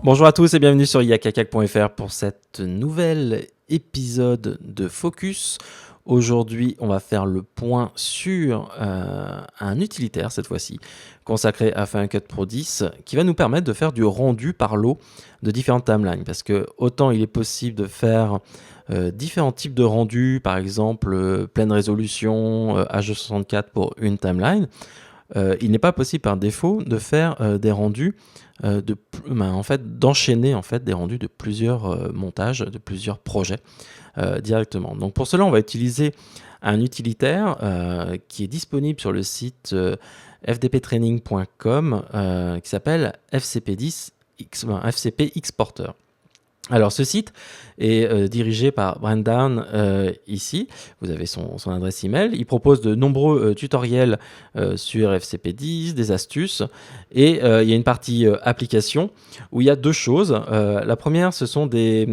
Bonjour à tous et bienvenue sur yakakak.fr pour cet nouvel épisode de Focus. Aujourd'hui, on va faire le point sur un utilitaire, cette fois-ci, consacré à Final Cut Pro 10, qui va nous permettre de faire du rendu par lot de différentes timelines. Parce que autant il est possible de faire différents types de rendus, par exemple pleine résolution, H264 pour une timeline, il n'est pas possible par défaut de faire des rendus d'enchaîner des rendus de plusieurs montages, de plusieurs projets directement. Donc pour cela, on va utiliser un utilitaire qui est disponible sur le site fdptraining.com qui s'appelle FCP Exporter. Alors ce site est dirigé par Brendan ici, vous avez son adresse email, il propose de nombreux tutoriels sur FCP10, des astuces, et il y a une partie application où il y a deux choses. La première, ce sont des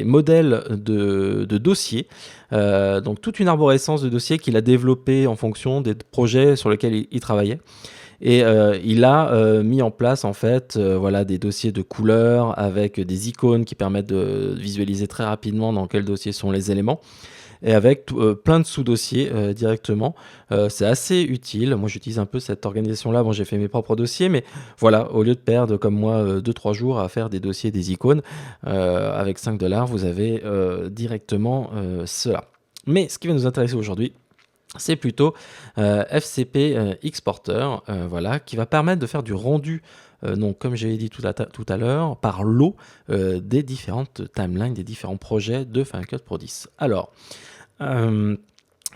modèles de dossiers, donc toute une arborescence de dossiers qu'il a développé en fonction des projets sur lesquels il travaillait. Et il a mis en place des dossiers de couleurs avec des icônes qui permettent de visualiser très rapidement dans quel dossier sont les éléments et avec plein de sous-dossiers directement. C'est assez utile. Moi, j'utilise un peu cette organisation-là. Bon, j'ai fait mes propres dossiers, mais voilà, au lieu de perdre comme moi 2-3 jours à faire des dossiers, des icônes, avec 5$, vous avez directement cela. Mais ce qui va nous intéresser aujourd'hui, c'est plutôt FCP Exporter, qui va permettre de faire du rendu, donc comme j'ai dit tout à l'heure, par lot des différentes timelines, des différents projets de Final Cut Pro 10. Alors,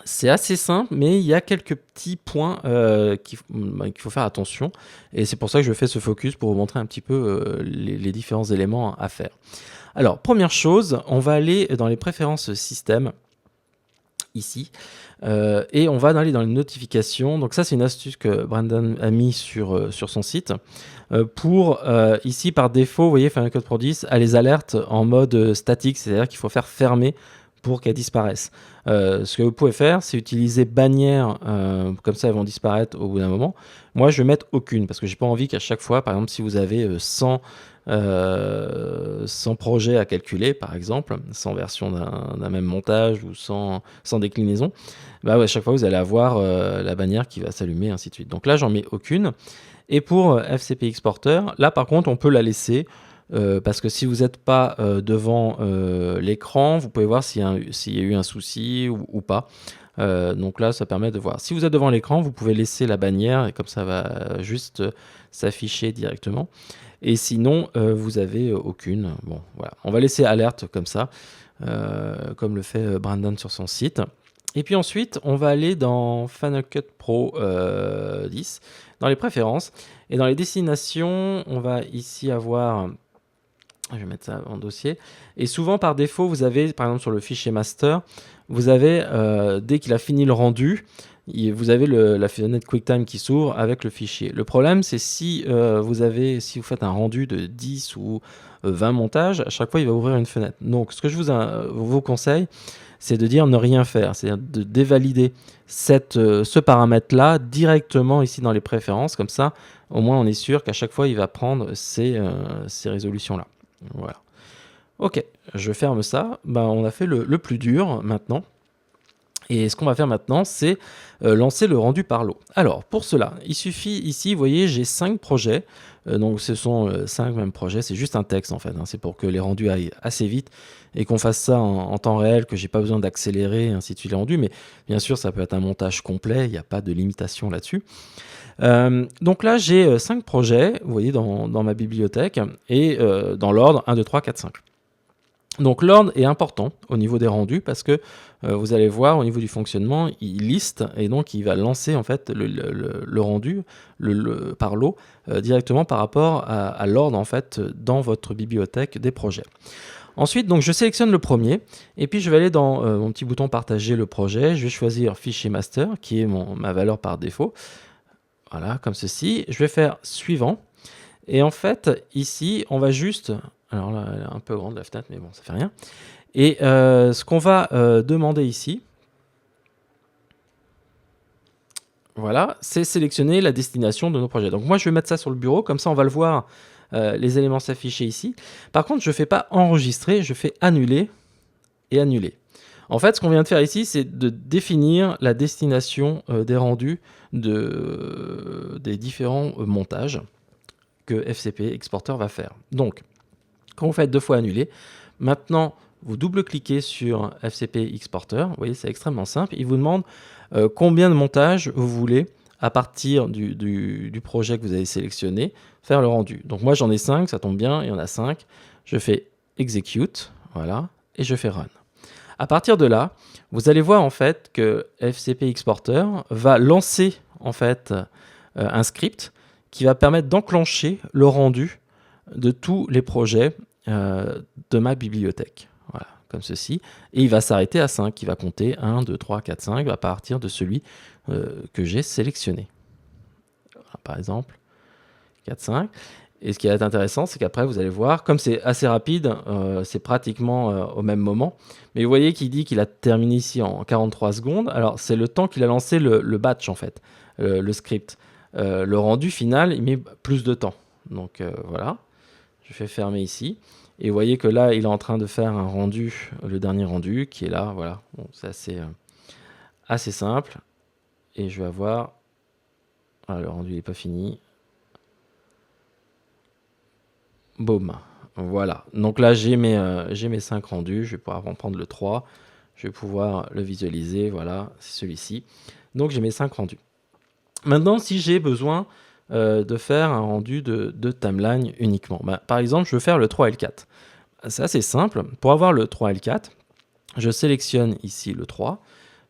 c'est assez simple, mais il y a quelques petits points qu'il faut faire attention, et c'est pour ça que je fais ce focus pour vous montrer un petit peu les différents éléments à faire. Alors, première chose, on va aller dans les préférences système, ici, et on va aller dans les notifications. Donc ça, c'est une astuce que Brandon a mis sur son site pour ici par défaut, vous voyez, Final Cut Pro 10 a les alertes en mode statique, c'est-à-dire qu'il faut faire fermer pour qu'elles disparaissent. Ce que vous pouvez faire, c'est utiliser bannière, comme ça elles vont disparaître au bout d'un moment. Moi, je vais mettre aucune parce que j'ai pas envie qu'à chaque fois, par exemple, si vous avez 100 projets à calculer, par exemple, 100 versions d'un même montage ou 100 déclinaisons, à chaque fois vous allez avoir la bannière qui va s'allumer, ainsi de suite. Donc là, j'en mets aucune. Et pour FCP Exporter, là par contre, on peut la laisser parce que si vous n'êtes pas devant l'écran, vous pouvez voir s'il y a eu un souci ou pas. Donc là, ça permet de voir. Si vous êtes devant l'écran, vous pouvez laisser la bannière et comme ça va juste s'afficher directement. Et sinon, vous avez aucune. Bon, voilà. On va laisser alerte comme ça, comme le fait Brandon sur son site. Et puis ensuite, on va aller dans Final Cut Pro 10, dans les préférences. Et dans les destinations, on va ici avoir... Je vais mettre ça en dossier. Et souvent, par défaut, vous avez, par exemple, sur le fichier master, vous avez, dès qu'il a fini le rendu, vous avez la fenêtre QuickTime qui s'ouvre avec le fichier. Le problème, c'est si vous faites un rendu de 10 ou 20 montages, à chaque fois, il va ouvrir une fenêtre. Donc, ce que je vous conseille, c'est de dire ne rien faire, c'est-à-dire de dévalider ce paramètre-là directement ici dans les préférences. Comme ça, au moins, on est sûr qu'à chaque fois, il va prendre ces résolutions-là. Voilà. Ok, je ferme ça. On a fait le plus dur maintenant. Et ce qu'on va faire maintenant, c'est lancer le rendu par lot. Alors, pour cela, il suffit ici, vous voyez, j'ai 5 projets. Donc, ce sont 5 mêmes projets. C'est juste un texte, en fait. C'est pour que les rendus aillent assez vite et qu'on fasse ça en temps réel, que j'ai pas besoin d'accélérer, ainsi de suite, les rendus. Mais bien sûr, ça peut être un montage complet. Il n'y a pas de limitation là-dessus. Donc là, j'ai 5 projets, vous voyez, dans ma bibliothèque. Et dans l'ordre 1, 2, 3, 4, 5. Donc l'ordre est important au niveau des rendus parce que vous allez voir au niveau du fonctionnement, il liste et donc il va lancer en fait le rendu par lot directement par rapport à l'ordre en fait dans votre bibliothèque des projets. Ensuite, donc je sélectionne le premier et puis je vais aller dans mon petit bouton partager le projet. Je vais choisir fichier master qui est ma valeur par défaut. Voilà, comme ceci. Je vais faire suivant. Et en fait, ici, on va juste... Alors là, elle est un peu grande la fenêtre, mais bon, ça fait rien. Et ce qu'on va demander ici, voilà, c'est sélectionner la destination de nos projets. Donc moi, je vais mettre ça sur le bureau, comme ça, on va le voir les éléments s'afficher ici. Par contre, je ne fais pas enregistrer, je fais annuler et annuler. En fait, ce qu'on vient de faire ici, c'est de définir la destination des rendus des différents montages que FCP Exporter va faire. Donc, quand vous faites 2 fois annuler, maintenant, vous double-cliquez sur FCP Exporter. Vous voyez, c'est extrêmement simple. Il vous demande combien de montages vous voulez à partir du projet que vous avez sélectionné, faire le rendu. Donc moi, j'en ai 5, ça tombe bien, il y en a 5. Je fais Execute, voilà, et je fais Run. À partir de là, vous allez voir en fait que FCP Exporter va lancer en fait un script qui va permettre d'enclencher le rendu de tous les projets de ma bibliothèque. Voilà, comme ceci. Et il va s'arrêter à 5. Il va compter 1, 2, 3, 4, 5 à partir de celui que j'ai sélectionné. Voilà, par exemple, 4, 5. Et ce qui va être intéressant, c'est qu'après, vous allez voir, comme c'est assez rapide, c'est pratiquement au même moment. Mais vous voyez qu'il dit qu'il a terminé ici en 43 secondes. Alors, c'est le temps qu'il a lancé le batch, en fait, le script. Le rendu final, il met plus de temps. Donc, voilà. Je fais fermer ici. Et vous voyez que là, il est en train de faire un rendu, le dernier rendu, qui est là. Voilà. Bon, c'est assez simple. Et je vais avoir... Ah, le rendu n'est pas fini. Boum. Voilà. Donc là, j'ai mes 5 rendus. Je vais pouvoir en prendre le 3. Je vais pouvoir le visualiser. Voilà, c'est celui-ci. Donc, j'ai mes 5 rendus. Maintenant, si j'ai besoin de faire un rendu de timeline uniquement, par exemple, je veux faire le 3 et le 4. C'est assez simple. Pour avoir le 3 et le 4, je sélectionne ici le 3.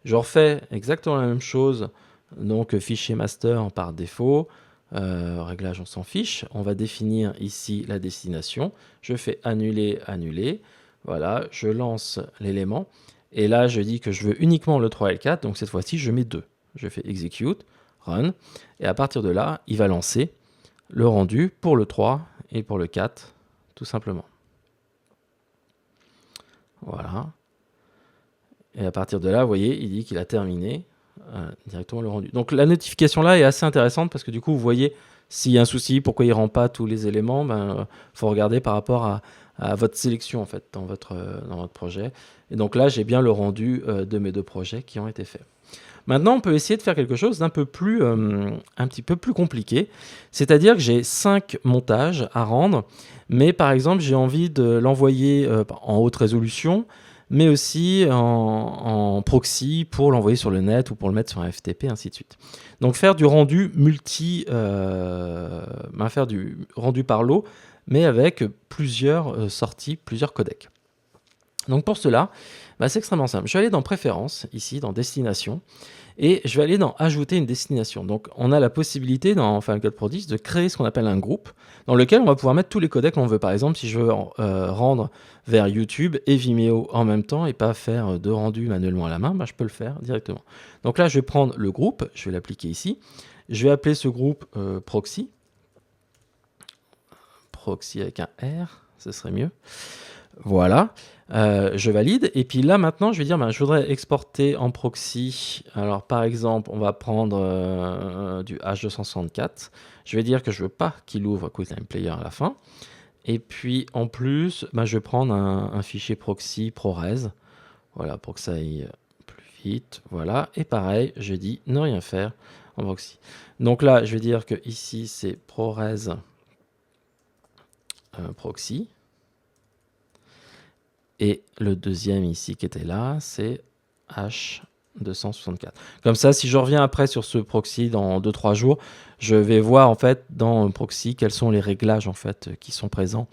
Je refais exactement la même chose. Donc, fichier master par défaut. Réglage, on s'en fiche. On va définir ici la destination. Je fais annuler, annuler. Voilà, je lance l'élément. Et là, je dis que je veux uniquement le 3 et le 4. Donc, cette fois-ci, je mets 2. Je fais execute, run. Et à partir de là, il va lancer le rendu pour le 3 et pour le 4, tout simplement. Voilà. Et à partir de là, vous voyez, il dit qu'il a terminé directement le rendu. Donc la notification là est assez intéressante parce que du coup, vous voyez s'il y a un souci, pourquoi il ne rend pas tous les éléments. Faut regarder par rapport à votre sélection en fait dans votre projet. Et donc là, j'ai bien le rendu de mes 2 projets qui ont été faits. Maintenant, on peut essayer de faire quelque chose d'un peu plus, un petit peu plus compliqué. C'est-à-dire que j'ai 5 montages à rendre, mais par exemple, j'ai envie de l'envoyer en haute résolution, mais aussi en proxy pour l'envoyer sur le net ou pour le mettre sur un FTP, ainsi de suite. Donc faire du rendu faire du rendu par lot, mais avec plusieurs sorties, plusieurs codecs. Donc pour cela, c'est extrêmement simple. Je vais aller dans Préférences, ici, dans Destination, et je vais aller dans Ajouter une destination. Donc on a la possibilité dans Final Cut Pro 10 de créer ce qu'on appelle un groupe, dans lequel on va pouvoir mettre tous les codecs qu'on veut. Par exemple, si je veux rendre vers YouTube et Vimeo en même temps, et pas faire 2 rendus manuellement à la main, je peux le faire directement. Donc là, je vais prendre le groupe, je vais l'appliquer ici. Je vais appeler ce groupe Proxy. Proxy avec un R, ce serait mieux. Voilà, je valide. Et puis là, maintenant, je vais dire, je voudrais exporter en proxy. Alors, par exemple, on va prendre du H264. Je vais dire que je ne veux pas qu'il ouvre QuickTime Player à la fin. Et puis, en plus, je vais prendre un fichier proxy ProRes. Voilà, pour que ça aille plus vite. Voilà, et pareil, je dis ne rien faire en proxy. Donc là, je vais dire que ici, c'est ProRes proxy. Et le deuxième ici qui était là, c'est H264. Comme ça, si je reviens après sur ce proxy dans 2-3 jours, je vais voir en fait dans le proxy quels sont les réglages en fait qui sont présents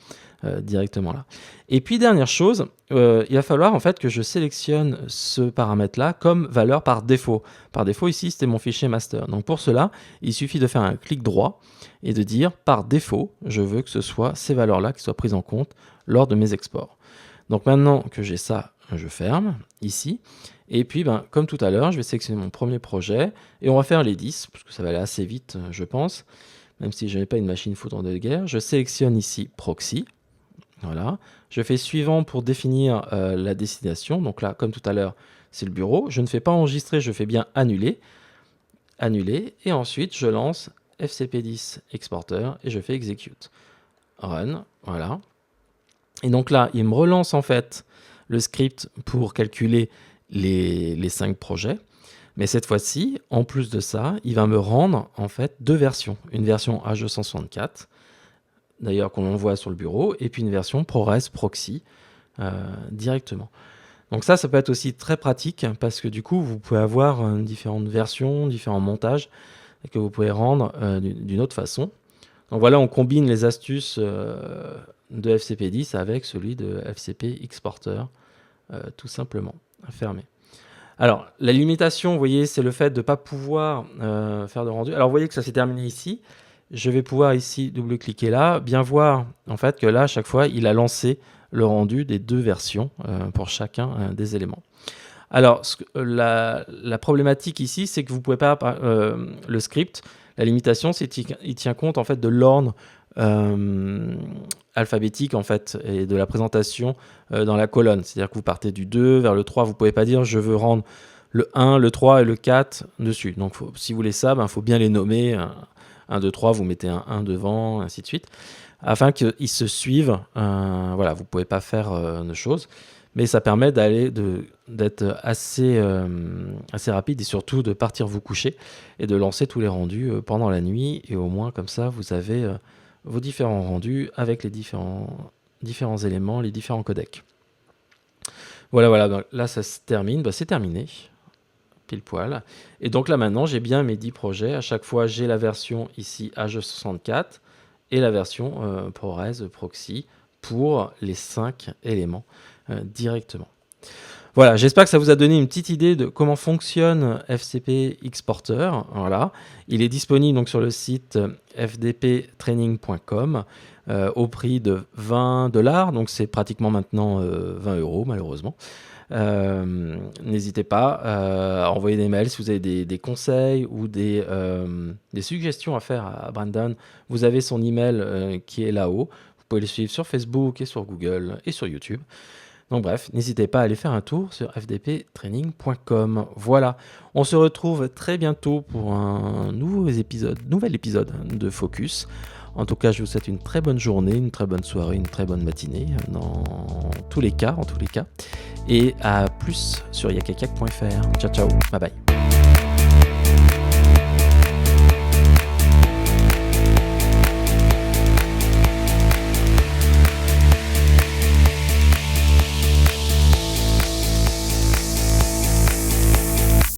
directement là. Et puis dernière chose, il va falloir en fait que je sélectionne ce paramètre là comme valeur par défaut. Par défaut ici, c'était mon fichier master. Donc pour cela, il suffit de faire un clic droit et de dire par défaut, je veux que ce soit ces valeurs là qui soient prises en compte lors de mes exports. Donc maintenant que j'ai ça, je ferme ici. Et puis, comme tout à l'heure, je vais sélectionner mon premier projet et on va faire les 10, parce que ça va aller assez vite, je pense, même si je n'ai pas une machine foudre de guerre. Je sélectionne ici Proxy. Voilà. Je fais suivant pour définir la destination. Donc là, comme tout à l'heure, c'est le bureau. Je ne fais pas enregistrer, je fais bien annuler. Annuler. Et ensuite, je lance FCP10 Exporter et je fais Execute. run, voilà. Et donc là, il me relance en fait le script pour calculer les 5 projets. Mais cette fois-ci, en plus de ça, il va me rendre en fait 2 versions. Une version H264, d'ailleurs qu'on voit sur le bureau, et puis une version ProRes Proxy directement. Donc ça peut être aussi très pratique parce que du coup, vous pouvez avoir différentes versions, différents montages que vous pouvez rendre d'une autre façon. Donc voilà, on combine les astuces de FCP10 avec celui de FCP Exporter, tout simplement, fermé. Alors, la limitation, vous voyez, c'est le fait de ne pas pouvoir faire de rendu. Alors, vous voyez que ça s'est terminé ici. Je vais pouvoir ici double-cliquer là, bien voir en fait que là, à chaque fois, il a lancé le rendu des 2 versions pour chacun des éléments. Alors, la problématique ici, c'est que vous ne pouvez pas, le script, la limitation, c'est qu'il tient compte en fait de l'ordre alphabétique en fait et de la présentation dans la colonne. C'est-à-dire que vous partez du 2 vers le 3, vous ne pouvez pas dire je veux rendre le 1, le 3 et le 4 dessus. Donc, si vous voulez ça, faut bien les nommer. 1, 2, 3, vous mettez un 1 devant, ainsi de suite, afin qu'ils se suivent. Voilà, vous ne pouvez pas faire de choses. Mais ça permet d'être assez rapide et surtout de partir vous coucher et de lancer tous les rendus pendant la nuit. Et au moins, comme ça, vous avez vos différents rendus avec les différents éléments, les différents codecs. Voilà. Donc là, ça se termine. C'est terminé. Pile poil. Et donc là, maintenant, j'ai bien mes 10 projets. À chaque fois, j'ai la version ici H264 et la version ProRes Proxy pour les 5 éléments directement. Voilà, j'espère que ça vous a donné une petite idée de comment fonctionne FCP Exporter. Voilà, il est disponible donc sur le site fdptraining.com au prix de $20, donc c'est pratiquement maintenant 20 € malheureusement. N'hésitez pas à envoyer des mails si vous avez des conseils ou des suggestions à faire à Brandon. Vous avez son email qui est là-haut. Vous pouvez le suivre sur Facebook et sur Google et sur YouTube. Donc bref, n'hésitez pas à aller faire un tour sur fdptraining.com. Voilà, on se retrouve très bientôt pour un nouvel épisode de Focus. En tout cas, je vous souhaite une très bonne journée, une très bonne soirée, une très bonne matinée, en tous les cas. Et à plus sur yakakak.fr. Ciao, bye bye.